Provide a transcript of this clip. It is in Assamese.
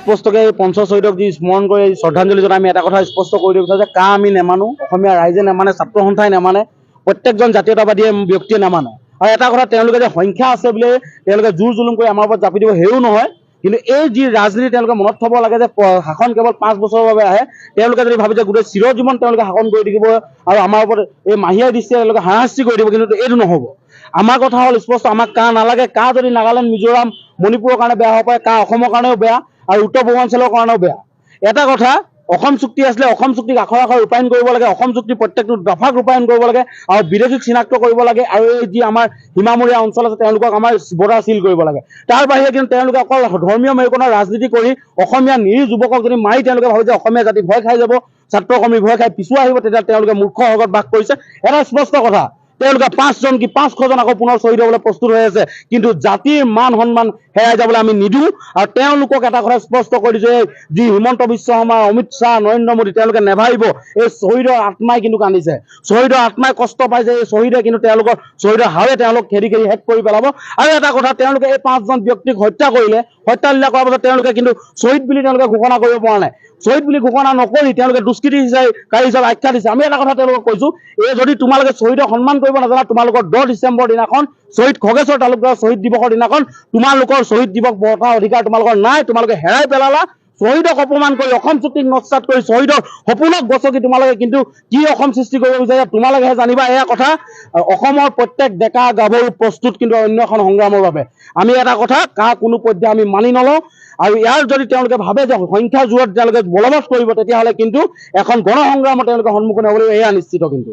স্পষ্টকে পঞ্চ শ্বহীদক যি স্মৰণ কৰি শ্ৰদ্ধাঞ্জলি জনাই আমি এটা কথা স্পষ্ট কৰি দিব বিচাৰো যে কা আমি নেমানো, অসমীয়া ৰাইজে নেমানে, ছাত্ৰ সন্থাই নেমানে, প্ৰত্যেকজন জাতীয়তাবাদী ব্যক্তিয়ে নেমানে। আৰু এটা কথা, তেওঁলোকে যে সংখ্যা আছে বুলি তেওঁলোকে জোৰ জুলুম কৰি আমাৰ ওপৰত জাপি দিব সেইও নহয়। কিন্তু এই যি ৰাজনীতি তেওঁলোকে মনত থব লাগে যে শাসন কেৱল 5 বছৰৰ বাবে আহে। তেওঁলোকে যদি ভাবে যে গোটেই চিৰজীৱন তেওঁলোকে শাসন কৰি থাকিব আৰু আমাৰ ওপৰত এই মাহিয়াই দৃষ্টিৰে তেওঁলোকে হাৰাশাস্তি কৰি দিব, কিন্তু এইটো নহ'ব। আমাৰ কথা হ'ল স্পষ্ট, আমাক কা নালাগে। কা যদি নাগালেণ্ড, মিজোৰাম, মণিপুৰৰ কাৰণে বেয়া হ'ব পাৰে, কা অসমৰ কাৰণেও বেয়া আৰু উত্তৰ পূৰ্বাঞ্চলৰ কাৰণেও বেয়া। এটা কথা, অসম চুক্তি আছিলে, অসম চুক্তিক আখৰ আখৰ ৰূপায়ণ কৰিব লাগে, অসম চুক্তি প্ৰত্যেকটো দফাক ৰূপায়ণ কৰিব লাগে আৰু বিদেশীক চিনাক্ত কৰিব লাগে, আৰু এই যি আমাৰ সীমামূৰীয়া অঞ্চল আছে তেওঁলোকক আমাৰ বৰ্ডাৰ চিল কৰিব লাগে। তাৰ বাহিৰে কিন্তু তেওঁলোকে অকল ধৰ্মীয় মেৰুকৰণৰ ৰাজনীতি কৰি অসমীয়া নিৰীহ যুৱকক যদি মাৰি তেওঁলোকে ভাবে যে অসমীয়া জাতি ভয় খাই যাব, ছাত্ৰ কৰ্মী ভয় খাই পিছুৱা আহিব, তেতিয়া তেওঁলোকে মূৰ্খ সগত বাস কৰিছে। এটা স্পষ্ট কথা, তেওঁলোকে 5জন কি 500জন আকৌ পুনৰ শ্বহীদ হ'বলৈ প্ৰস্তুত হৈ আছে, কিন্তু জাতিৰ মান সন্মান হেৰাই যাবলৈ আমি নিদিওঁ। আৰু তেওঁলোকক এটা কথা স্পষ্ট কৰি দিছো, যি হিমন্ত বিশ্ব শৰ্মা, অমিত শ্বাহ, নৰেন্দ্ৰ মোদী, তেওঁলোকে নেভাবিব এই শ্বহীদৰ আত্মাই কিন্তু কান্দিছে, শ্বহীদৰ আত্মাই কষ্ট পাইছে। এই শ্বহীদে কিন্তু তেওঁলোকৰ শ্বহীদৰ হাৱে তেওঁলোক খেদি খেদি শেষ কৰি পেলাব। আৰু এটা কথা, তেওঁলোকে এই 5জন ব্যক্তিক হত্যা কৰিলে, হত্যালীলা কৰাৰ পাছত তেওঁলোকে কিন্তু শ্বহীদ বুলি তেওঁলোকে ঘোষণা কৰিব পৰা নাই। শ্বহীদ বুলি ঘোষণা নকৰি তেওঁলোকে দুষ্কৃতিকাৰী হিচাপে আখ্যা দিছে। আমি এটা কথা তেওঁলোকক কৈছো, এই যদি তোমালোকে শ্বহীদক সন্মান কৰিব নাজানা, তোমালোকৰ 10 ডিচেম্বৰ দিনাখন শ্বহীদ খগেশ্বৰ তালুকদাৰ শ্বহীদ দিৱসৰ দিনাখন তোমালোকৰ শ্বহীদ দিৱস পতাৰ অধিকাৰ তোমালোকৰ নাই। তোমালোকে হেৰাই পেলালা। শ্বহীদক অপমান কৰি, অসম চুক্তিক নস্যাৎ কৰি, শ্বহীদৰ সপোনক গছকি তোমালোকে কিন্তু কি অসম সৃষ্টি কৰিব বিচাৰে তোমালোকেহে জানিবা। এয়া কথা, অসমৰ প্ৰত্যেক ডেকা গাভৰু প্ৰস্তুত কিন্তু অন্য এখন সংগ্ৰামৰ বাবে। আমি এটা কথা, কোনো পৰ্যায়ে আমি মানি নলওঁ। আৰু ইয়াৰ যদি তেওঁলোকে ভাবে যে সংখ্যাৰ জোৰত তেওঁলোকে বলবৎ কৰিব, তেতিয়াহ'লে কিন্তু এখন গণসংগ্ৰামত তেওঁলোকে সন্মুখীন হ'ব লাগিব, এয়া নিশ্চিত। কিন্তু